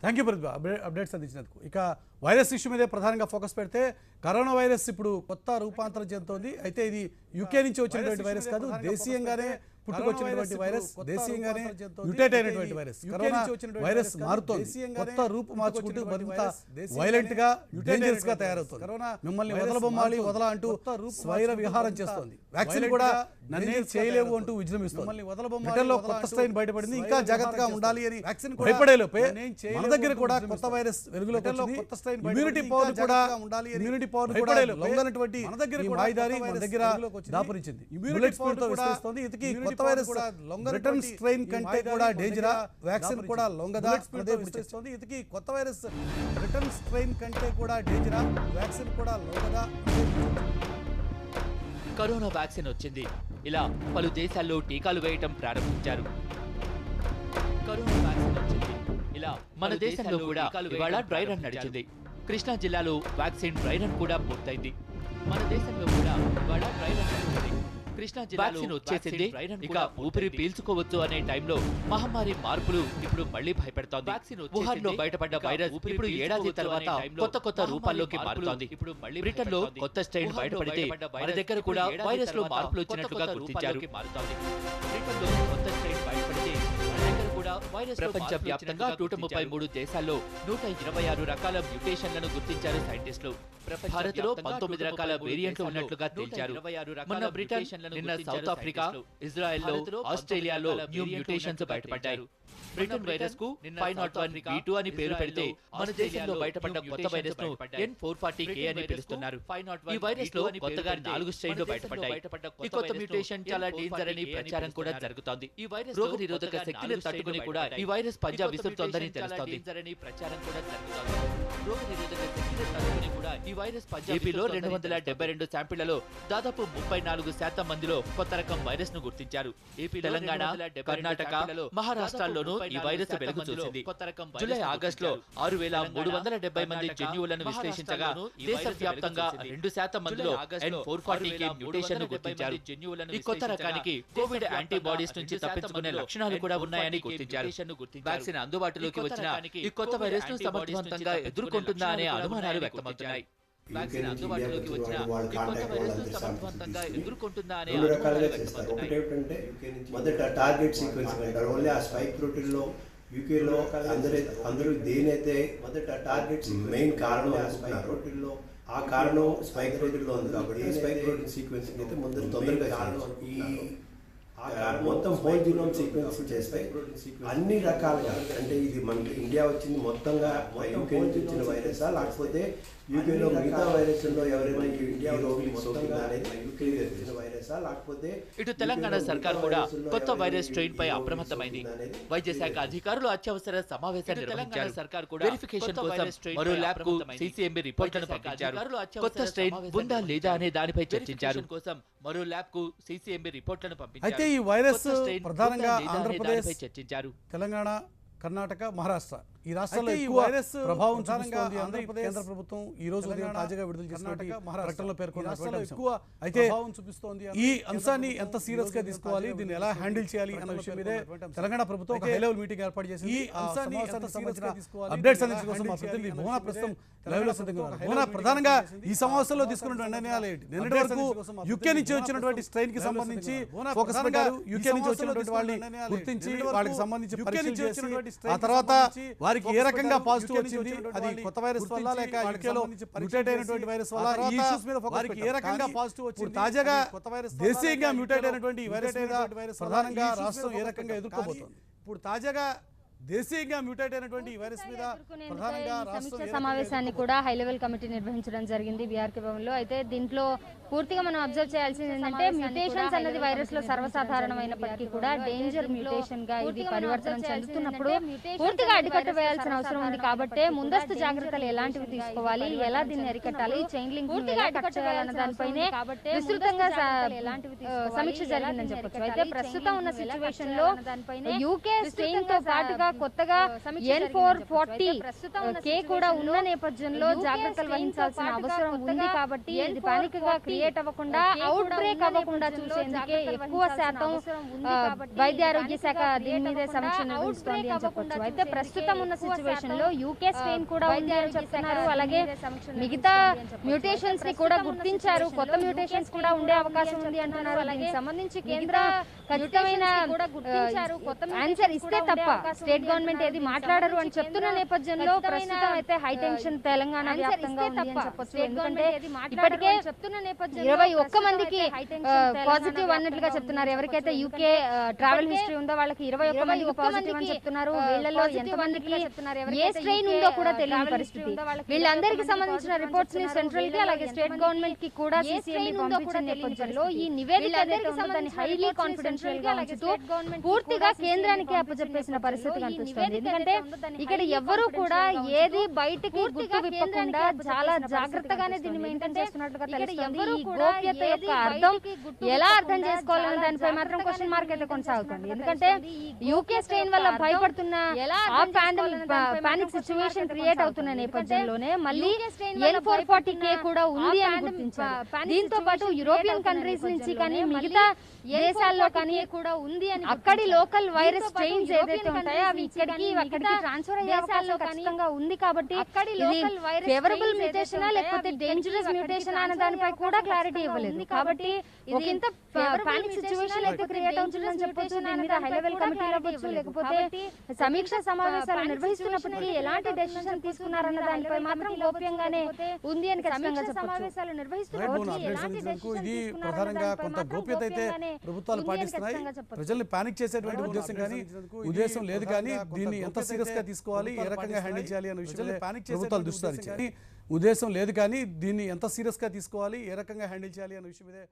Thank you Pratibha updates అందించినందుకు. ఇక virus issue మీదే ప్రధానంగా ఫోకస్ పెడితే కరోనా వైరస్ ఇప్పుడు కొత్త రూపాంతరం చెందుతోంది. అయితే ఇది యూకే నుంచి వచ్చినటువంటి వైరస్ కాదు, దేశీయంగానే పుట్టుకొచ్చినటువంటి వైరస్, దేశీయంగానే మ్యూటేట్ అయినటువంటి వైరస్. కరోనా వైరస్ మారుతోంది, కొత్త రూపు మార్చుకుంటూ మరింత వైలెంట్ గా డేంజరస్ గా తయారవుతుంది. మిమ్మల్ని వదలబొమ్మాలి వదల అంటూ స్వైర విహారం చేస్తోంది. వ్యాక్సిన్ కూడా నన్నేం చేయలేవు అంటూ విజృంభిస్తోంది. బ్రిటన్లో కొత్త స్ట్రెయిన్ బయటపడింది, ఇంకా జాగ్రత్తగా ఉండాలి అని భయపడేలోపే మన దగ్గర కూడా కొత్త వైరస్ వెలుగులోకి వచ్చింది. ఇమ్యూనిటీ పవర్ కూడా లొంగనటువంటి మాయిదారి మన దగ్గర దాపురించింది. బుల్లెట్ స్పీడ్ తో విస్తరిస్తోంది. ఇతకి కొత్త వైరస్ బ్రిటన్ స్ట్రెయిన్ కంటే కూడా డేంజరా, వ్యాక్సిన్ కూడా లొంగదా చేస్తోంది. ఇతకి కొత్త వైరస్ బ్రిటన్ స్ట్రెయిన్ కంటే కూడా డేంజరా, వ్యాక్సిన్ కూడా లొంగదా. కరోనా వ్యాక్సిన్ వచ్చింది, ఇలా పలు దేశాల్లో టీకాలు వేయటం ప్రారంభించారు. కరోనా వ్యాక్సిన్ వచ్చింది, ఇలా మన దేశంలో కూడా ఇవాళ డ్రై రన్ నడిచింది. కృష్ణా జిల్లాలో వ్యాక్సిన్ డ్రై రన్ కూడా పూర్తయింది. మన దేశంలో కూడా ఇవాళ డ్రై రన్ నడిచింది. కృష్ణా జిల్లాలో వచ్చేసింది, ఇక ఊపిరి పీల్చుకోవచ్చు అనే టైంలో మహమ్మారి మార్పులు ఇప్పుడు మళ్లీ భయపెడుతోంది. వుహాన్ లో బయటపడ్డ వైరస్ ఇప్పుడు ఏడాది తర్వాత కొత్త కొత్త రూపాల్లోకి మారుతోంది. బ్రిటన్ లో కొత్త స్ట్రెయిన్ బయటపడితే మన దగ్గర కూడా వైరస్ లో మార్పులు వచ్చినట్లుగా గుర్తించారు. బ్రిటన్ లో కొత్త స్ట్రెయిన్ బయటపడితే ప్రపంచ వ్యాప్తంగా 133 దేశాల్లో 126 రకాల మ్యూటేషన్లను గుర్తించారు సైంటిస్టులు. భారత్లో 19 రకాల వేరియంట్లు ఉన్నట్లుగా తేల్చారు. మొన్న బ్రిటన్, నిన్న సౌత్ ఆఫ్రికా, ఇజ్రాయెల్లో, ఆస్ట్రేలియాలో న్యూ మ్యూటేషన్స్ బయటపడ్డాయి. బ్రిటన్ వైరస్ కు 501V2 అని పేరు పెడితే మన దేశంలో బయటపడ్డ కొత్త వైరస్ ను N440K అని పిలుస్తున్నారు. ఈ వైరస్ లో కొత్తగా 4 స్ట్రెయిన్లు బయటపడ్డాయి. ఈ కొత్త మ్యూటేషన్ చాలా డేంజర్ అని ప్రచారం కూడా జరుగుతోంది. ఈ వైరస్ రోగ నిరోధక శక్తిని తట్టుకుని కూడా ఈ వైరస్ పంజా విసురుతోందని తెలుస్తోంది. ఏపీలో 272 శాంపిళ్లలో దాదాపు 34% మందిలో కొత్త రకం వైరస్ ను గుర్తించారు. తెలంగాణ, కర్ణాటక, మహారాష్ట్రలోనూ ఈ వైరస్ వెలుగు చూసింది. జూలై, ఆగస్టులో 6370 మంది జన్యువులను విశ్లేషించగా దేశవ్యాప్తంగా 2% మందిలో N440K మ్యూటేషన్ ను గుర్తించారు. ఈ కొత్త రకానికి కోవిడ్ యాంటీబాడీస్ నుంచి తప్పించుకునే లక్షణాలు కూడా ఉన్నాయని గుర్తించారు. వ్యాక్సిన్ అందుబాటులోకి వచ్చిన ఈ కొత్త వైరస్ ను సమర్థవంతంగా ఎదుర్కొంటుందా అనే అనుమానాలు వ్యక్తమవుతున్నాయి. వ్యాక్సిన్ అందుబాటులోకి వచ్చిన ఈ కొత్త వైరస్ ను సమర్థవంతంగా ఎదుర్కొంటుందా అనే అనుమానాలు వ్యక్తమవుతున్నాయి. మొదట టార్గెట్ సీక్వెన్స్ అంటారు. ఓన్లీ ఆ స్పైక్ ప్రోటీన్ లో యూకేలో అందరూ దేనైతే మొదట టార్గెట్ మెయిన్ కారణం అనుకుంటున్నారు, ఆ కారణం స్పైక్ ప్రోటీన్ లో ఉంది. కాబట్టి ఈ స్పైక్ ప్రోటీన్ సీక్వెన్స్ అయితే ముందు తొందరగా కారణం ఈ మొత్తం హోల్ జీనోమ్ సీక్వెన్స్ చేస్తే అన్ని రకాలుగా, అంటే ఇది మనకి ఇండియా వచ్చింది మొత్తంగా యూకే నుంచి వచ్చిన వైరసా, లేకపోతే యూకేలో మిగతా వైరస్లో ఎవరైనా ఇండియా మొత్తంగా అనేది యూకే వచ్చిన వైరసా, లేకపోతే ఇటు తెలంగాణ సర్కార్ కూడా కొత్త వైరస్ స్ట్రెయిన్ పై అప్రమత్తమైంది. వైద్య శాఖ అధికారులు అత్యవసర సమావేశాన్ని నిర్వహించారు. వెరిఫికేషన్ కోసం మరో ల్యాబ్ కు CCMB రిపోర్ట్లను పంపించారు. కొత్త స్ట్రెయిన్ ఉందా లేదా అనే దానిపై చర్చించారు. మరో ల్యాబ్ కు CCMB రిపోర్ట్లను పంపించారు. అయితే ఈ వైరస్ ప్రధానంగా ఆంధ్రప్రదేశ్, చర్చించారు. తెలంగాణ, కర్ణాటక, మహారాష్ట్ర ఈ రాష్ట్రాల్లో ఎక్కువ వైరస్ ప్రభావం చూపిస్తోంది. ఆంధ్రప్రదేశ్ కేంద్ర ప్రభుత్వం ఈ రోజు తాజాగా విడుదల చేసినటువంటి ప్రకటనలో పేర్కొన్న ఎక్కువ అయితే ఈ అంశాన్ని ఎంత సీరియస్ గా తీసుకోవాలి, దీన్ని ఎలా హ్యాండిల్ చేయాలి అన్న విషయం మీదే తెలంగాణ ప్రభుత్వం ఒక హై లెవెల్ మీటింగ్ ఏర్పాటు చేసి ఈ అంశాన్ని ఎంత సీరియస్ గా తీసుకోవాలి అప్డేట్స్ అందించడం కోసం మా ప్రతినిధి భువన ప్రస్తుతం లైవ్ లో సిద్ధంగా ఉన్నారు. భువన, ప్రధానంగా ఈ సమావేశంలో తీసుకున్న నిర్ణయాలు ఏంటి? నిన్నటి వరకు యూకే నుంచి వచ్చినటువంటి స్ట్రెయిన్ కి సంబంధించి ఫోకస్ పెట్టారు. యూకే నుంచి వచ్చినటువంటి వాళ్ళని గుర్తించి వాళ్ళకి సంబంధించి పరీక్షలు చేసి ఆ తర్వాత వారికి ఏ రకంగా పాజిటివ్ వచ్చింది, అది కొత్త వైరస్ వల్ల లేక యూకేలో మ్యూటేట్ అయినటువంటి వైరస్ వల్ల, ఈ ఇష్యూస్ మీద వారికి ఏ రకంగా పాజిటివ్ వచ్చింది, తాజాగా కొత్త వైరస్ దేశీయంగా మ్యూటేట్ అయినటువంటి ఈ వైరస్ మీద ప్రధానంగా రాష్ట్రం ఏ రకంగా ఎదుర్కోబోతోంది? ఇప్పుడు తాజాగా దేశీయంగా మ్యూటేట్ అయినటువంటి ఈ వైరస్ మీద ప్రధానంగా సమీక్ష సమావేశాన్ని కూడా హై లెవెల్ కమిటీ నిర్వహించడం జరిగింది బీఆర్కే భవన్లో. అయితే దీంట్లో పూర్తిగా మనం అబ్జర్వ్ చేయాల్సింది ఏంటంటే మ్యూటేషన్స్ అనేది వైరస్ లో సర్వసాధారణమైనప్పటికీ కూడా డేంజర్ మ్యూటేషన్ గా ఇది పరివర్తనం చెందుతున్నప్పుడు పూర్తిగా అడ్డుకట్ట వేయాల్సిన అవసరం ఉంది. కాబట్టి ముందస్తు జాగ్రత్తలు ఎలాంటివి తీసుకోవాలి, ఎలా దీన్ని అరికట్టాలి, చైన్ లింక్ ఎలా కట్ చేయాలన్న దానిపైనే విస్తృతంగా సమీక్ష జరిగిందని చెప్పొచ్చు. అయితే ప్రస్తుతం ఉన్న సిచ్యువేషన్ లో యూకే స్ట్రెయిన్ తో పాటుగా కొత్తగా N440 కే కూడా ఉన్న నేపథ్యంలో జాగ్రత్తలు వహించాల్సిన అవసరం ఉంది కాబట్టి ఇది పానిక్ గా క్రియేట్ అవ్వకుండా అవుట్ బ్రేక్ అవ్వకుండా చూసేందుకే ఎక్కువ శాతం వైద్య ఆరోగ్య శాఖ దీని మీదే సమీక్ష నిర్వహిస్తోంది అని చెప్పొచ్చు. అయితే ప్రస్తుతం ఉన్న సిచ్యువేషన్ లో యూకే స్ట్రెయిన్ కూడా ఉంది అని చెప్తున్నారు. అలాగే మిగతా మ్యూటేషన్స్ ని కూడా గుర్తించారు, కొత్త మ్యూటేషన్స్ కూడా ఉండే అవకాశం ఉంది అంటున్నారు. దీనికి సంబంధించి కేంద్ర ఖచ్చితమైన ఆన్సర్ ఇస్తే తప్ప స్టేట్ గవర్నమెంట్ ఏది మాట్లాడరు అని చెప్తున్న నేపథ్యంలో ప్రస్తుతం అయితే హై టెన్షన్ తెలంగాణ వ్యాప్తంగా ఉంది అని చెప్పొచ్చు. ఎందుకంటే ఇప్పటికే 21 మందికి పాజిటివ్ అన్నట్లుగా చెప్తున్నారు. ఎవరికైతే యూకే ట్రావెల్ హిస్టరీ ఉందో వాళ్ళకి 21 మందికి పాజిటివ్ అని చెప్తున్నారు. వీళ్ళలో ఎంతమందికి ఏ స్ట్రెయిన్ ఉందో కూడా తెలియని పరిస్థితి. వీళ్ళందరికీ సంబంధించిన రిపోర్ట్స్ ని సెంట్రల్ కి అలాగే స్టేట్ గవర్నమెంట్ కి కూడా సీసీఎంబీ పంపించిన నేపథ్యంలో ఈ నివేదిక ఏదైతే ఉందో దాన్ని హైలీ కాన్ఫిడెన్షియల్ గా ఉంచుతూ పూర్తిగా కేంద్రానికి అప్పచెప్పేసిన పరిస్థితి కనిపిస్తుంది. ఎందుకంటే ఇక్కడ ఎవరు కూడా ఏది బయటికి గుట్టు విప్పకుండా చాలా జాగ్రత్తగానే దీన్ని మెయింటైన్ చేస్తున్నట్లుగా తెలుస్తుంది. ఈ గోప్యత యొక్క అర్థం ఎలా అర్థం చేసుకోవాలనే దానిపై మాత్రం క్వశ్చన్ మార్క్ అయితే కొనసాగుతుంది. ఎందుకంటే యూకే స్ట్రెయిన్ వల్ల భయపడుతున్న ఆ పానిక్ సిచ్యువేషన్ క్రియేట్ అవుతున్న నేపథ్యంలోనే మళ్ళీ N440 కే కూడా ఉంది అని గుర్తించారు. దీంతో పాటు యూరోపియన్ కంట్రీస్ నుంచి కానీ మిగతా దేశాల్లో కానీ కూడా ఉంది అని అక్కడి లోకల్ వైరస్ స్ట్రెయిన్స్ ఏదైతే ఉంటాయో అవి ఇక్కడికి ట్రాన్స్ఫర్ అయ్యే అవకాశం ఖచ్చితంగా ఉంది. కాబట్టి ఇది ఫేవరబుల్ మ్యూటేషనా లేకపోతే డేంజరస్ మ్యూటేషన్ అనే దానిపై కూడా క్లారిటీ ఇవ్వలేదు. కాబట్టి ఇది ఇంత పానిక్ సిచ్యువేషన్ అయితే క్రియేట్ అవుతుందని చెప్పొచ్చు. దీని మీద హై లెవెల్ కమిటీలు అవ్వచ్చు లేకపోతే సమీక్ష సమావేశాలు నిర్వహిస్తున్నప్పటికీ ఎలాంటి డెసిషన్ తీసుకున్నారన్న దానిపై మాత్రం గోప్యంగానే ఉంది అని ఖచ్చితంగా సమావేశాలు ఇది ప్రధానంగా కొంత గోప్యత అయితే ప్రభుత్వాలు పాటిస్తున్నాయి. ప్రజల్ని పానిక్ చేసేటువంటి ఉద్దేశం లేదు కానీ దీన్ని ఎంత సీరియస్ గా తీసుకోవాలి, ఏ రకంగా హ్యాండిల్ చేయాలి అనే విషయంలో ప్రభుత్వాలు దృష్టి సారించాయి. ఉద్దేశం లేదు కానీ దీన్ని ఎంత సీరియస్ గా తీసుకోవాలి, ఏ రకంగా హ్యాండిల్ చేయాలి అనే విషయం మీద